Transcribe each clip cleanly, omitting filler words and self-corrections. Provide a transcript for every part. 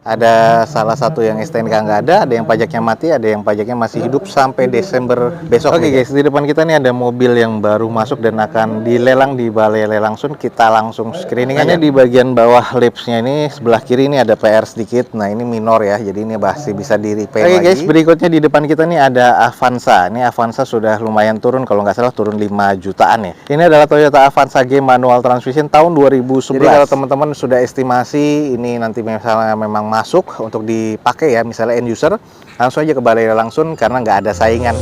Ada salah satu yang STNK nggak ada yang pajaknya mati, ada yang pajaknya masih hidup sampai Desember besok. Oke guys, di depan kita nih ada mobil yang baru masuk dan akan dilelang di Balai Lelang Sun. Kita langsung screening aja. Di bagian bawah lipsnya ini sebelah kiri ini ada PR sedikit. Nah ini minor ya, jadi ini masih bisa di repaint lagi. Oke guys, berikutnya di depan kita nih ada Avanza. Ini Avanza sudah lumayan turun, kalau nggak salah turun 5 jutaan ya. Ini adalah Toyota Avanza G manual transmission tahun 2011. Jadi kalau teman-teman sudah estimasi ini nanti misalnya memang masuk untuk dipakai ya, misalnya end user, langsung aja ke Balai Lelang Sun karena nggak ada saingan.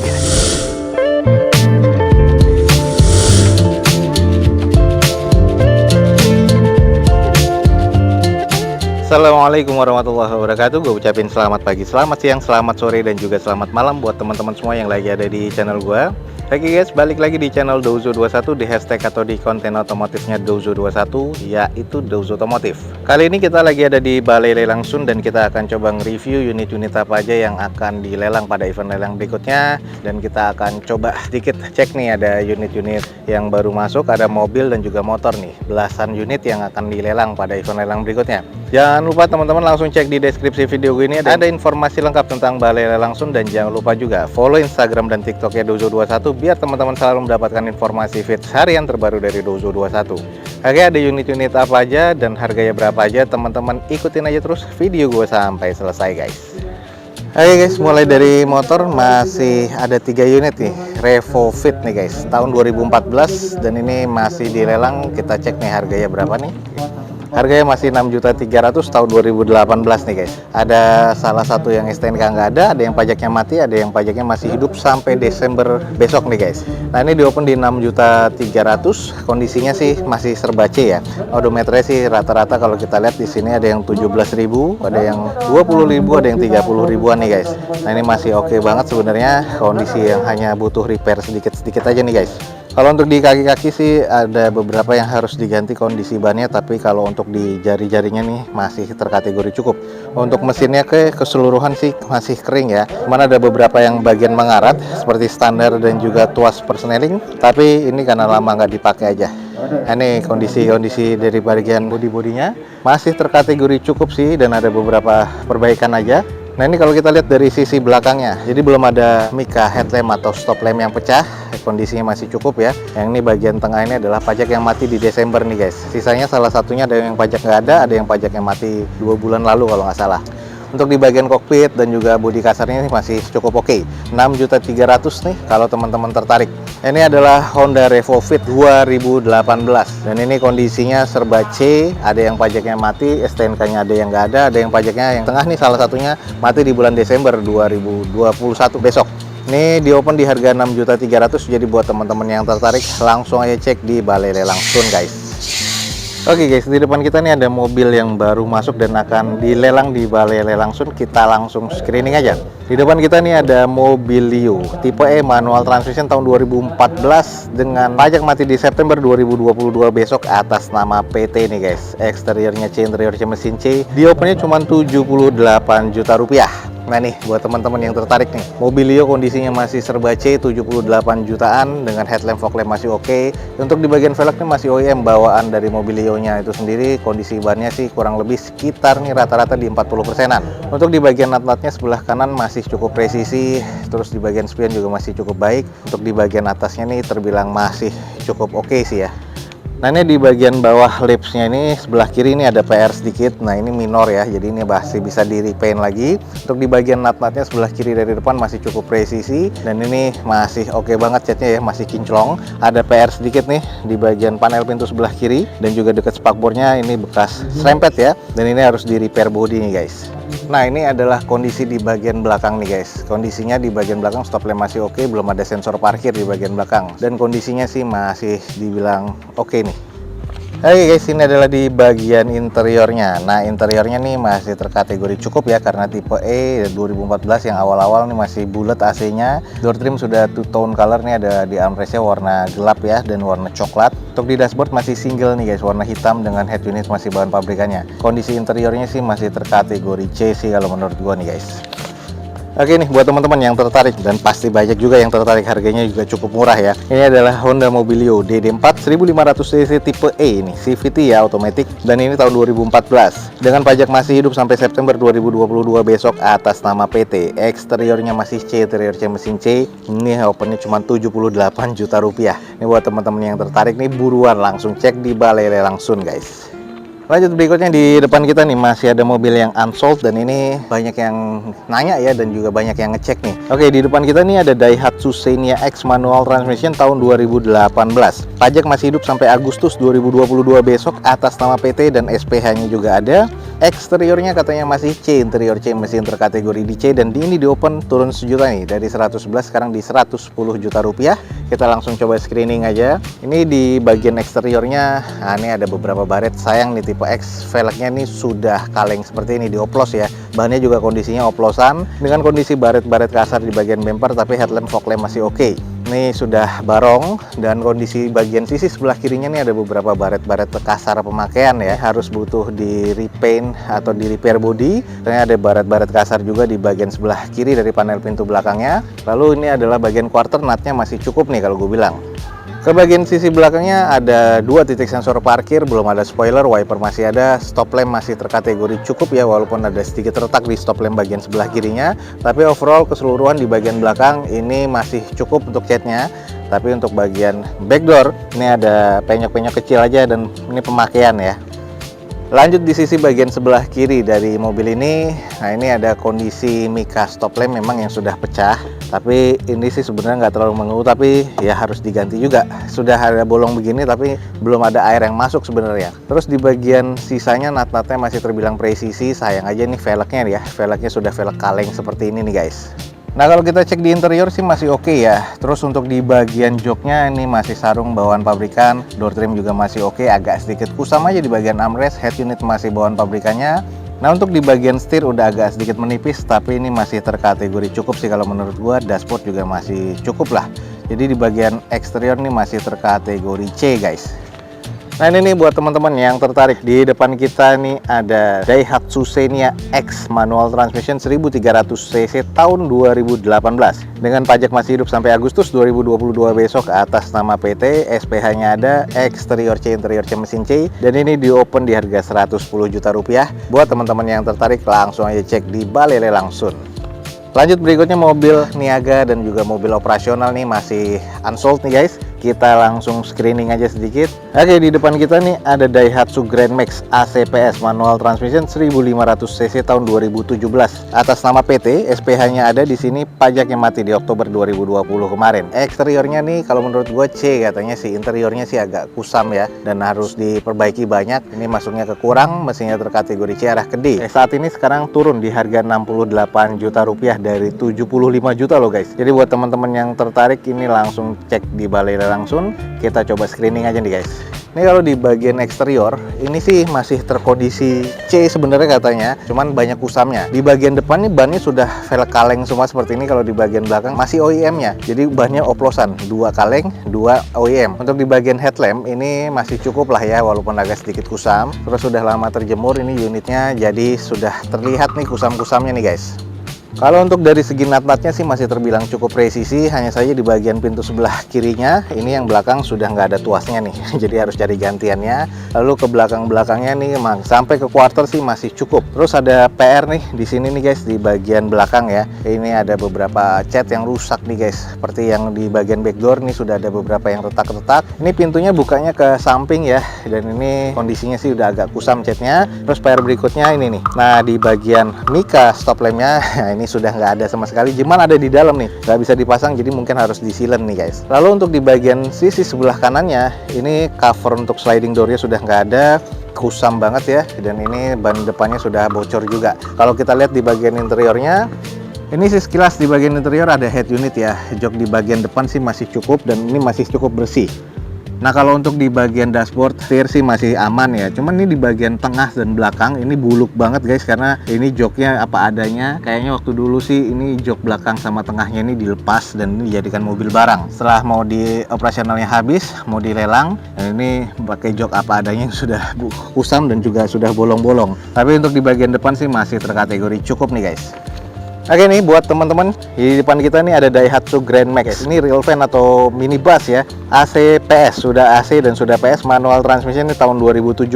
Assalamualaikum warahmatullahi wabarakatuh. Gue ucapin selamat pagi, selamat siang, selamat sore, dan juga selamat malam buat teman-teman semua yang lagi ada di channel gue. Oke guys, balik lagi di channel Douzo21, di hashtag atau di konten otomotifnya Douzo21, yaitu Douzo Otomotif. Kali ini kita lagi ada di Balai Lelang Sun dan kita akan coba nge-review unit-unit apa aja yang akan dilelang pada event lelang berikutnya. Dan kita akan coba sedikit cek nih, ada unit-unit yang baru masuk, ada mobil dan juga motor nih. Belasan unit yang akan dilelang pada event lelang berikutnya. Jangan lupa teman-teman langsung cek di deskripsi video gue ini, ada informasi lengkap tentang Balai Lelang Sun. Dan jangan lupa juga follow Instagram dan TikToknya Douzo21 biar teman-teman selalu mendapatkan informasi feeds harian terbaru dari Douzo21. Oke, ada unit-unit apa aja dan harganya berapa aja, teman-teman ikutin aja terus video gue sampai selesai guys. Oke guys, mulai dari motor masih ada 3 unit nih, Revo Fit nih guys, tahun 2014 dan ini masih dilelang. Kita cek nih harganya berapa nih. Harganya masih 6.300.000 tahun 2018 nih guys. Ada salah satu yang STNK nggak ada yang pajaknya mati, ada yang pajaknya masih hidup sampai Desember besok nih guys. Nah ini di open di 6.300.000, kondisinya sih masih serba C ya. Odometernya sih rata-rata kalau kita lihat di sini ada yang 17.000, ada yang 20.000, ada yang 30 ribuan nih guys. Nah ini masih oke banget sebenarnya, kondisi yang hanya butuh repair sedikit-sedikit aja nih guys. Kalau untuk di kaki-kaki sih ada beberapa yang harus diganti kondisi bannya, tapi kalau untuk di jari-jarinya nih masih terkategori cukup. Untuk mesinnya keseluruhan sih masih kering ya. Cuman ada beberapa yang bagian mengarat seperti standar dan juga tuas persneling, tapi ini karena lama nggak dipakai aja. Nah, ini kondisi dari bagian bodi-bodinya masih terkategori cukup sih dan ada beberapa perbaikan aja. Nah ini kalau kita lihat dari sisi belakangnya, jadi belum ada mica headlamp atau stop lamp yang pecah, kondisinya masih cukup ya. Yang ini bagian tengah ini adalah pajak yang mati di Desember nih guys. Sisanya salah satunya ada yang pajak nggak ada yang pajak yang mati 2 bulan lalu kalau nggak salah. Untuk di bagian kokpit dan juga bodi kasarnya ini masih cukup oke. 6.300.000 nih kalau teman-teman tertarik. Ini adalah Honda Revo Fit 2018 dan ini kondisinya serba C. Ada yang pajaknya mati, STNK-nya ada yang nggak ada yang pajaknya yang tengah nih salah satunya mati di bulan Desember 2021 besok. Ini di open di harga 6.300.000, jadi buat teman-teman yang tertarik langsung aja cek di Balai Lelang Sun guys. Oke guys, di depan kita nih ada mobil yang baru masuk dan akan dilelang di Balai Lelang Sun. Kita langsung screening aja. Di depan kita nih ada Mobilio tipe E manual transmission tahun 2014 dengan pajak mati di September 2022 besok atas nama PT nih guys. Eksteriornya C, interiornya mesin C. Di opennya cuma 78 juta rupiah. Nah nih buat teman-teman yang tertarik nih, Mobilio kondisinya masih serba C, 78 jutaan dengan headlamp fog lamp masih oke. Untuk di bagian velgnya masih OEM bawaan dari Mobilio-nya itu sendiri. Kondisi bannya sih kurang lebih sekitar nih rata-rata di 40%-an. Untuk di bagian nut-nutnya sebelah kanan masih cukup presisi, terus di bagian spion juga masih cukup baik. Untuk di bagian atasnya nih terbilang masih cukup oke sih ya. Nah ini di bagian bawah lipsnya ini sebelah kiri ini ada PR sedikit. Nah ini minor ya, jadi ini masih bisa di repaint lagi. Untuk di bagian nut-nutnya sebelah kiri dari depan masih cukup presisi dan ini masih oke banget catnya ya, masih kinclong. Ada PR sedikit nih di bagian panel pintu sebelah kiri dan juga dekat spakbornya ini bekas serempet ya, dan ini harus di repair body nih guys. Nah ini adalah kondisi di bagian belakang nih guys. Kondisinya di bagian belakang stop lamp masih oke, belum ada sensor parkir di bagian belakang dan kondisinya sih masih dibilang oke nih. Oke guys, ini adalah di bagian interiornya. Nah interiornya nih masih terkategori cukup ya, karena tipe E 2014 yang awal-awal nih masih bulat AC-nya. Door trim sudah two tone color nih, ada di armrestnya warna gelap ya dan warna coklat. Untuk di dashboard masih single nih guys, warna hitam dengan head unit masih bahan pabrikannya. Kondisi interiornya sih masih terkategori C sih kalau menurut gua nih guys. Oke nih, buat teman-teman yang tertarik, dan pasti banyak juga yang tertarik, harganya juga cukup murah ya. Ini adalah Honda Mobilio DD4 1500cc tipe E ini, CVT ya, otomatis, dan ini tahun 2014. Dengan pajak masih hidup sampai September 2022 besok atas nama PT. Eksteriornya masih C, interior C mesin C. Ini opennya cuma 78 juta rupiah. Ini buat teman-teman yang tertarik nih, buruan langsung cek di Balai Lelang Sun guys. Lanjut berikutnya, di depan kita nih masih ada mobil yang unsold, dan ini banyak yang nanya ya, dan juga banyak yang ngecek nih. Oke, di depan kita nih ada Daihatsu Xenia X manual transmission tahun 2018. Pajak masih hidup sampai Agustus 2022 besok atas nama PT, dan SPH-nya juga ada. Eksteriornya katanya masih C, interior C mesin terkategori di C, dan ini di open turun sejuta nih, dari 111 sekarang di 110 juta rupiah. Kita langsung coba screening aja. Ini di bagian eksteriornya, nah ini ada beberapa baret. Sayang nih, tipe X velgnya nih sudah kaleng seperti ini, dioplos ya. Bahannya juga kondisinya oplosan dengan kondisi baret-baret kasar di bagian bumper, tapi headlamp fog lamp masih oke. Ini sudah barong, dan kondisi bagian sisi sebelah kirinya nih ada beberapa baret-baret kasar pemakaian ya, harus butuh di repaint atau di repair body. Dan ada baret-baret kasar juga di bagian sebelah kiri dari panel pintu belakangnya. Lalu ini adalah bagian quarter nutnya masih cukup nih kalau gue bilang. Ke bagian sisi belakangnya ada 2 titik sensor parkir, belum ada spoiler, wiper masih ada, stop lamp masih terkategori cukup ya, walaupun ada sedikit retak di stop lamp bagian sebelah kirinya. Tapi overall keseluruhan di bagian belakang ini masih cukup untuk catnya. Tapi untuk bagian back door ini ada penyok-penyok kecil aja, dan ini pemakaian ya. Lanjut di sisi bagian sebelah kiri dari mobil ini, nah ini ada kondisi mika stop lamp memang yang sudah pecah, tapi ini sih sebenarnya nggak terlalu mengeluh, tapi ya harus diganti juga. Sudah ada bolong begini tapi belum ada air yang masuk sebenarnya. Terus di bagian sisanya nut-nutnya masih terbilang presisi. Sayang aja nih velgnya ya, velgnya sudah velg kaleng seperti ini nih guys. Nah kalau kita cek di interior sih masih oke ya. Terus untuk di bagian joknya ini masih sarung bawaan pabrikan, door trim juga masih oke, agak sedikit kusam aja di bagian armrest, head unit masih bawaan pabrikannya. Nah untuk di bagian setir udah agak sedikit menipis, tapi ini masih terkategori cukup sih kalau menurut gua. Dashboard juga masih cukup lah. Jadi di bagian eksterior nih masih terkategori C guys. Nah ini nih buat teman-teman yang tertarik, di depan kita nih ada Daihatsu Xenia X manual transmission 1300cc tahun 2018 dengan pajak masih hidup sampai Agustus 2022 besok atas nama PT. SPH-nya ada, eksterior C, interior C mesin C, dan ini di open di harga 110 juta rupiah. Buat teman-teman yang tertarik langsung aja cek di Balai Lelang Sun. Lanjut berikutnya mobil niaga dan juga mobil operasional nih masih unsold nih guys. Kita langsung screening aja sedikit. Oke, di depan kita nih ada Daihatsu Grand Max ACPS manual transmission 1500cc tahun 2017 atas nama PT. SPH-nya ada di sini, pajaknya mati di Oktober 2020 kemarin. Eksteriornya nih kalau menurut gue C katanya sih, interiornya sih agak kusam ya dan harus diperbaiki banyak. Ini masuknya ke kurang, mesinnya terkategori C arah ke D. Saat ini sekarang turun di harga 68 juta rupiah dari 75 juta loh guys. Jadi buat teman-teman yang tertarik ini langsung cek di Balai Lelang Sun. Kita coba screening aja nih guys. Ini kalau di bagian eksterior ini sih masih terkondisi C sebenarnya katanya, cuman banyak kusamnya. Di bagian depan nih bannya sudah velg kaleng semua seperti ini. Kalau di bagian belakang masih OEM-nya, jadi bannya oplosan, 2 kaleng 2 OEM. Untuk di bagian headlamp ini masih cukup lah ya, walaupun agak sedikit kusam. Terus sudah lama terjemur ini unitnya, jadi sudah terlihat nih kusam-kusamnya nih guys. Kalau untuk dari segi nut-nutnya sih masih terbilang cukup presisi, hanya saja di bagian pintu sebelah kirinya ini yang belakang sudah nggak ada tuasnya nih, jadi harus cari gantiannya. Lalu ke belakang-belakangnya nih emang sampai ke quarter sih masih cukup. Terus ada PR nih di sini nih guys, di bagian belakang ya. Ini ada beberapa cat yang rusak nih guys, seperti yang di bagian back door nih sudah ada beberapa yang retak-retak. Ini pintunya bukanya ke samping ya, dan ini kondisinya sih udah agak kusam catnya. Terus PR berikutnya ini nih. Nah di bagian mika stop lampnya ini sudah nggak ada sama sekali, cuman ada di dalam nih, nggak bisa dipasang, jadi mungkin harus disilen nih guys. Lalu untuk di bagian sisi sebelah kanannya ini cover untuk sliding doornya sudah nggak ada, kusam banget ya, dan ini ban depannya sudah bocor juga. Kalau kita lihat di bagian interiornya, ini sih sekilas di bagian interior ada head unit ya, jok di bagian depan sih masih cukup dan ini masih cukup bersih. Nah kalau untuk di bagian dashboard setir sih masih aman ya, cuman ini di bagian tengah dan belakang ini buluk banget guys, karena ini joknya apa adanya. Kayaknya waktu dulu sih ini jok belakang sama tengahnya ini dilepas dan ini dijadikan mobil barang. Setelah mau di operasionalnya habis, mau dilelang, dan ini pakai jok apa adanya yang sudah kusam dan juga sudah bolong-bolong. Tapi untuk di bagian depan sih masih terkategori cukup nih guys. Oke nih buat teman-teman, di depan kita nih ada Daihatsu Grand Max. Ini real van atau minibus ya. AC PS, sudah AC dan sudah PS, manual transmission ini tahun 2017.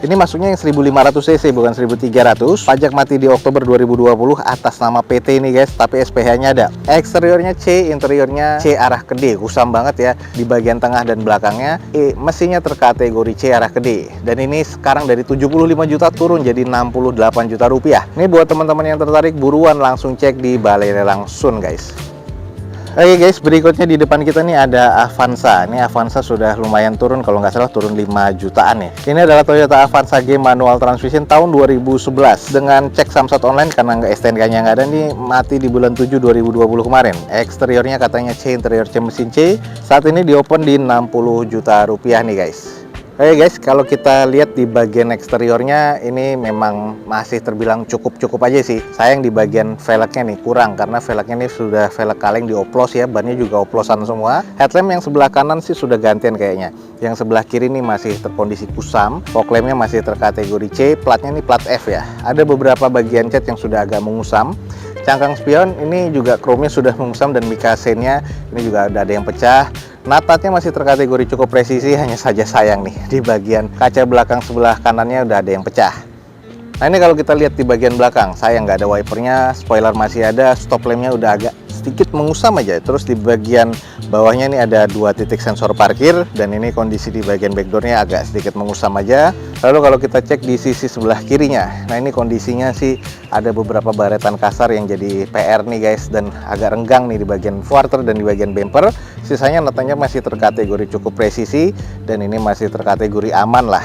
Ini masuknya yang 1500 cc bukan 1300. Pajak mati di Oktober 2020 atas nama PT ini guys, tapi SPH-nya ada. Eksteriornya C, interiornya C arah ke D. Kusam banget ya di bagian tengah dan belakangnya. Mesinnya terkategori C arah ke D. Dan ini sekarang dari 75 juta turun jadi 68 juta rupiah. Ini buat teman-teman yang tertarik buruan langsung cek di balai lelang Sun guys. Oke guys, berikutnya di depan kita nih ada Avanza. Ini Avanza sudah lumayan turun, kalau nggak salah turun 5 jutaan ya. Ini adalah Toyota Avanza G manual transmission tahun 2011. Dengan cek Samsat online karena nggak STNK-nya nggak ada nih, mati di bulan 7 2020 kemarin. Eksteriornya katanya C, interior C mesin C. Saat ini di open di 60 juta rupiah nih guys. Oke guys, kalau kita lihat di bagian eksteriornya ini memang masih terbilang cukup aja sih. Sayang di bagian velgnya nih kurang, karena velgnya ini sudah velg kaleng dioplos ya, bannya juga oplosan semua. Headlamp yang sebelah kanan sih sudah gantian kayaknya. Yang sebelah kiri ini masih terkondisi kusam. Fog lampnya masih terkategori C, platnya ini plat F ya. Ada beberapa bagian cat yang sudah agak mengusam. Cangkang spion ini juga chrome-nya sudah mengusam dan mica sen-nya ini juga ada yang pecah. Natatnya masih terkategori cukup presisi, hanya saja sayang nih di bagian kaca belakang sebelah kanannya udah ada yang pecah. Nah ini kalau kita lihat di bagian belakang, sayang nggak ada wipernya, spoiler masih ada, stop lampnya udah agak sedikit mengusam aja. Terus di bagian bawahnya ini ada 2 titik sensor parkir, dan ini kondisi di bagian backdoornya agak sedikit mengusam aja. Lalu kalau kita cek di sisi sebelah kirinya, nah ini kondisinya sih ada beberapa baretan kasar yang jadi PR nih guys, dan agak renggang nih di bagian quarter dan di bagian bumper. Sisanya natanya masih terkategori cukup presisi, dan ini masih terkategori aman lah.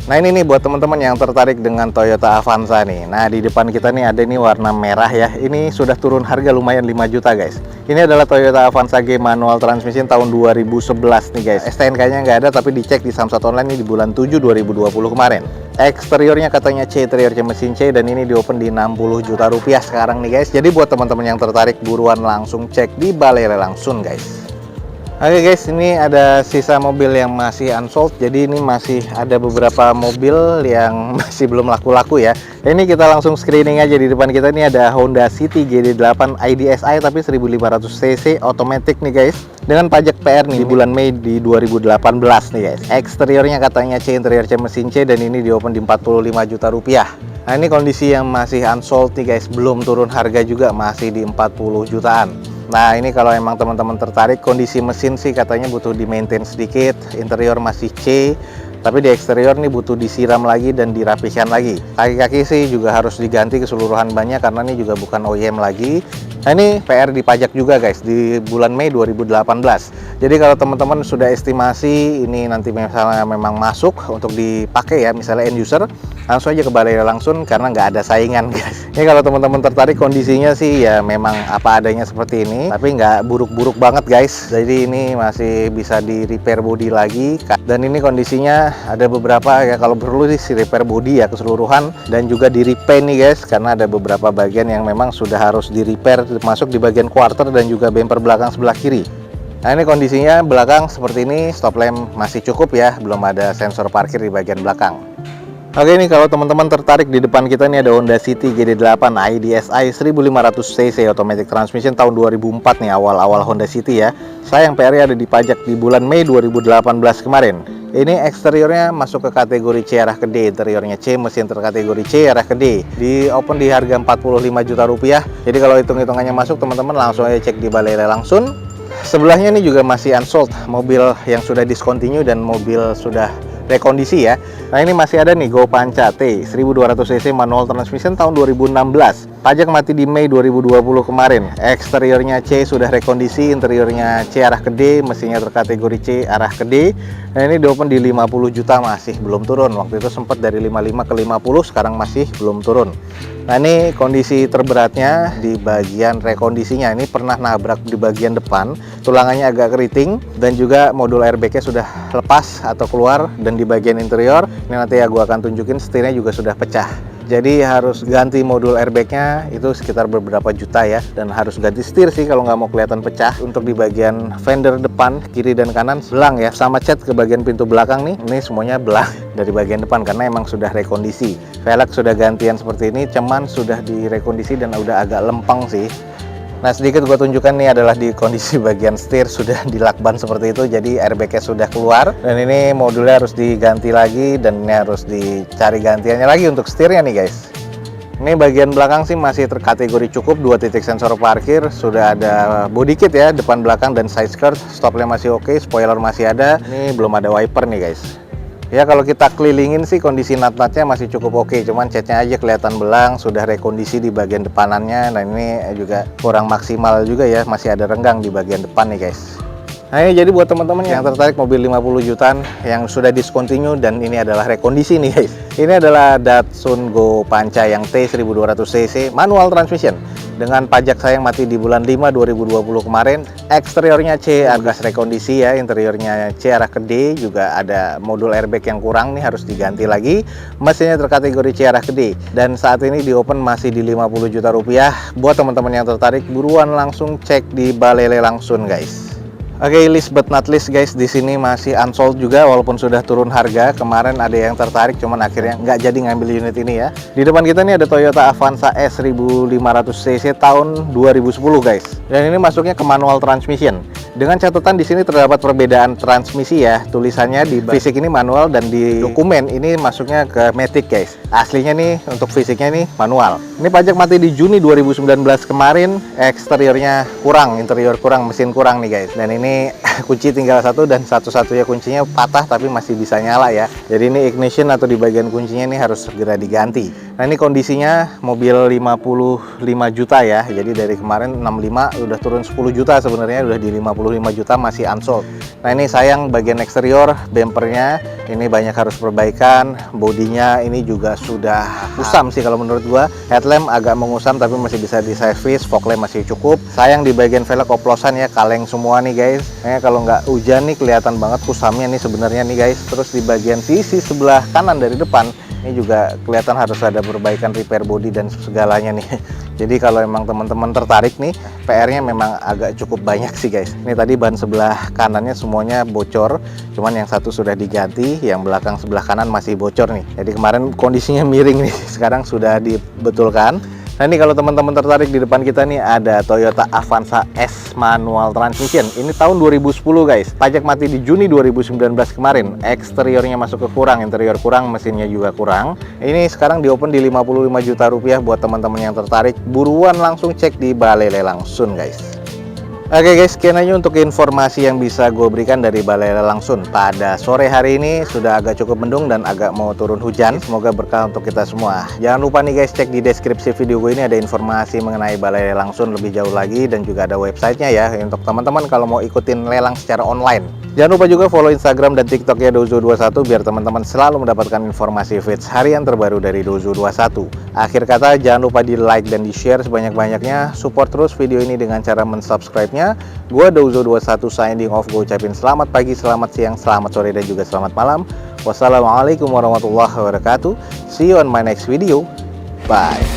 Nah ini nih buat teman-teman yang tertarik dengan Toyota Avanza nih. Nah di depan kita nih ada nih warna merah ya. Ini sudah turun harga lumayan 5 juta guys. Ini adalah Toyota Avanza G manual transmission tahun 2011 nih guys. STNK-nya nggak ada tapi dicek di Samsat online ini di bulan 7 2020 kemarin. Eksteriornya katanya C, interior C mesin C, dan ini di open di 60 juta rupiah sekarang nih guys. Jadi buat teman-teman yang tertarik buruan langsung cek di balai lelang Sun guys. Oke guys, ini ada sisa mobil yang masih unsold. Jadi ini masih ada beberapa mobil yang masih belum laku-laku ya. Ini kita langsung screening aja. Di depan kita ini ada Honda City GD8 IDSI tapi 1500 cc automatic nih guys. Dengan pajak PR nih di bulan Mei di 2018 nih guys. Eksteriornya katanya C, interior C mesin C, dan ini di open di 45 juta rupiah. Nah ini kondisi yang masih unsold nih guys, belum turun harga juga, masih di 40 jutaan. Nah ini kalau emang teman-teman tertarik, kondisi mesin sih katanya butuh di maintain sedikit, interior masih C, tapi di eksterior nih butuh disiram lagi dan dirapikan lagi. Kaki-kaki sih juga harus diganti keseluruhan bannya karena ini juga bukan OEM lagi. Nah ini PR dipajak juga guys di bulan Mei 2018. Jadi kalau teman-teman sudah estimasi ini nanti misalnya memang masuk untuk dipakai ya, misalnya end user, langsung aja ke balai langsung karena nggak ada saingan guys. Ini kalau teman-teman tertarik, kondisinya sih ya memang apa adanya seperti ini, tapi nggak buruk-buruk banget guys. Jadi ini masih bisa di repair body lagi, dan ini kondisinya ada beberapa ya, kalau perlu sih repair body ya keseluruhan, dan juga di repaint nih guys, karena ada beberapa bagian yang memang sudah harus di repair, masuk di bagian quarter dan juga bumper belakang sebelah kiri. Nah ini kondisinya belakang seperti ini, stop lamp masih cukup ya, belum ada sensor parkir di bagian belakang. Oke nih kalau teman-teman tertarik, di depan kita nih ada Honda City GD8 IDSI 1500 cc automatic transmission tahun 2004 nih, awal-awal Honda City ya. Sayang PR-nya ada dipajak di bulan Mei 2018 kemarin. Ini eksteriornya masuk ke kategori C arah ke D, interiornya C, mesin terkategori C arah ke D. Di open di harga 45 juta rupiah. Jadi kalau hitung-hitungannya masuk, teman-teman langsung aja cek di balai lelang Sun. Sebelahnya ini juga masih unsold, mobil yang sudah discontinue dan mobil sudah rekondisi ya. Nah ini masih ada nih Go Panca T 1200 cc manual transmission tahun 2016. Pajak mati di Mei 2020 kemarin. Eksteriornya C sudah rekondisi, interiornya C arah ke D, mesinnya terkategori C arah ke D. Nah ini di open di 50 juta, masih belum turun. Waktu itu sempat dari 55 ke 50, sekarang masih belum turun. Nah ini kondisi terberatnya di bagian rekondisinya, ini pernah nabrak di bagian depan, tulangannya agak keriting, dan juga modul airbagnya sudah lepas atau keluar. Dan di bagian interior ini nanti ya gua akan tunjukin, setirnya juga sudah pecah. Jadi harus ganti modul airbagnya itu sekitar beberapa juta ya, dan harus ganti setir sih kalau nggak mau kelihatan pecah. Untuk di bagian fender depan, kiri dan kanan belang ya, sama cat ke bagian pintu belakang nih, ini semuanya belang dari bagian depan karena emang sudah rekondisi. Velg sudah gantian seperti ini, cuman sudah direkondisi dan udah agak lempeng sih. Nah, sedikit gue tunjukkan nih adalah di kondisi bagian setir sudah dilakban seperti itu, jadi airbagnya sudah keluar, dan ini modulnya harus diganti lagi, dan ini harus dicari gantiannya lagi untuk setirnya nih guys. Ini bagian belakang sih masih terkategori cukup, 2 titik sensor parkir, sudah ada body kit ya, depan belakang dan side skirt, stopnya masih oke, spoiler masih ada, ini belum ada wiper nih guys. Ya kalau kita kelilingin sih kondisi nut-nutnya masih cukup oke, cuman catnya aja kelihatan belang, sudah rekondisi di bagian depanannya. Nah ini juga kurang maksimal juga ya, masih ada renggang di bagian depan nih guys. Nah ini jadi buat teman-teman yang tertarik mobil 50 jutaan yang sudah discontinue dan ini adalah rekondisi nih guys. Ini adalah Datsun Go Panca yang T1200cc manual transmission dengan pajak sayang mati di bulan 5 2020 kemarin. Eksteriornya C agak rekondisi ya, interiornya C arah ke D, juga ada modul airbag yang kurang nih harus diganti lagi. Mesinnya terkategori C arah ke D dan saat ini di open masih di 50 juta rupiah. Buat teman-teman yang tertarik buruan langsung cek di Balai Lelang Sun guys. Oke, list but not least guys, di sini masih unsold juga walaupun sudah turun harga. Kemarin ada yang tertarik cuman akhirnya nggak jadi ngambil unit ini ya. Di depan kita nih ada Toyota Avanza S 1500cc tahun 2010 guys. Dan ini masuknya ke manual transmission. Dengan catatan di sini terdapat perbedaan transmisi ya. Tulisannya di fisik ini manual dan di dokumen ini masuknya ke matic guys. Aslinya nih untuk fisiknya nih manual. Ini pajak mati di Juni 2019 kemarin. Eksteriornya kurang, interior kurang, mesin kurang nih guys. Dan ini kunci tinggal satu dan satu-satunya kuncinya patah tapi masih bisa nyala ya. Jadi ini ignition atau di bagian kuncinya ini harus segera diganti. Nah ini kondisinya mobil 55 juta ya. Jadi dari kemarin 65 udah turun 10 juta sebenarnya, udah di 55 juta masih unsold. Nah ini sayang bagian eksterior, bempernya ini banyak harus perbaikan. Bodinya ini juga sudah usam sih kalau menurut gua. Headlamp agak mengusam tapi masih bisa di servis, fog lamp masih cukup. Sayang di bagian velg oplosan ya, kaleng semua nih guys. Kalau nggak hujan nih kelihatan banget kusamnya nih sebenarnya nih guys. Terus di bagian sisi sebelah kanan dari depan ini juga kelihatan harus ada perbaikan, repair body dan segalanya nih. Jadi kalau emang teman-teman tertarik nih, PR-nya memang agak cukup banyak sih guys. Ini tadi ban sebelah kanannya semuanya bocor, cuman yang satu sudah diganti, yang belakang sebelah kanan masih bocor nih. Jadi kemarin kondisinya miring nih, sekarang sudah dibetulkan. Nah ini kalau teman-teman tertarik, di depan kita nih ada Toyota Avanza S manual transmission. Ini tahun 2010 guys. Pajak mati di Juni 2019 kemarin. Eksteriornya masuk ke kurang, interior kurang, mesinnya juga kurang. Ini sekarang di open di 55 juta rupiah buat teman-teman yang tertarik. Buruan langsung cek di Balai Lelang Sun guys. Oke guys, sekian aja untuk informasi yang bisa gue berikan dari Balai Lelang Sun. Pada sore hari ini sudah agak cukup mendung dan agak mau turun hujan. Semoga berkah untuk kita semua. Jangan lupa nih guys, cek di deskripsi video gue ini ada informasi mengenai Balai Lelang Sun lebih jauh lagi, dan juga ada websitenya ya untuk teman-teman kalau mau ikutin lelang secara online. Jangan lupa juga follow Instagram dan TikTok ya Dozo21 biar teman-teman selalu mendapatkan informasi feeds harian terbaru dari Dozo21. Akhir kata, jangan lupa di like dan di share sebanyak-banyaknya. Support terus video ini dengan cara mensubscribe-nya. Gua Dozo21 signing off. Gue ucapin selamat pagi, selamat siang, selamat sore, dan juga selamat malam. Wassalamualaikum warahmatullahi wabarakatuh. See you on my next video. Bye.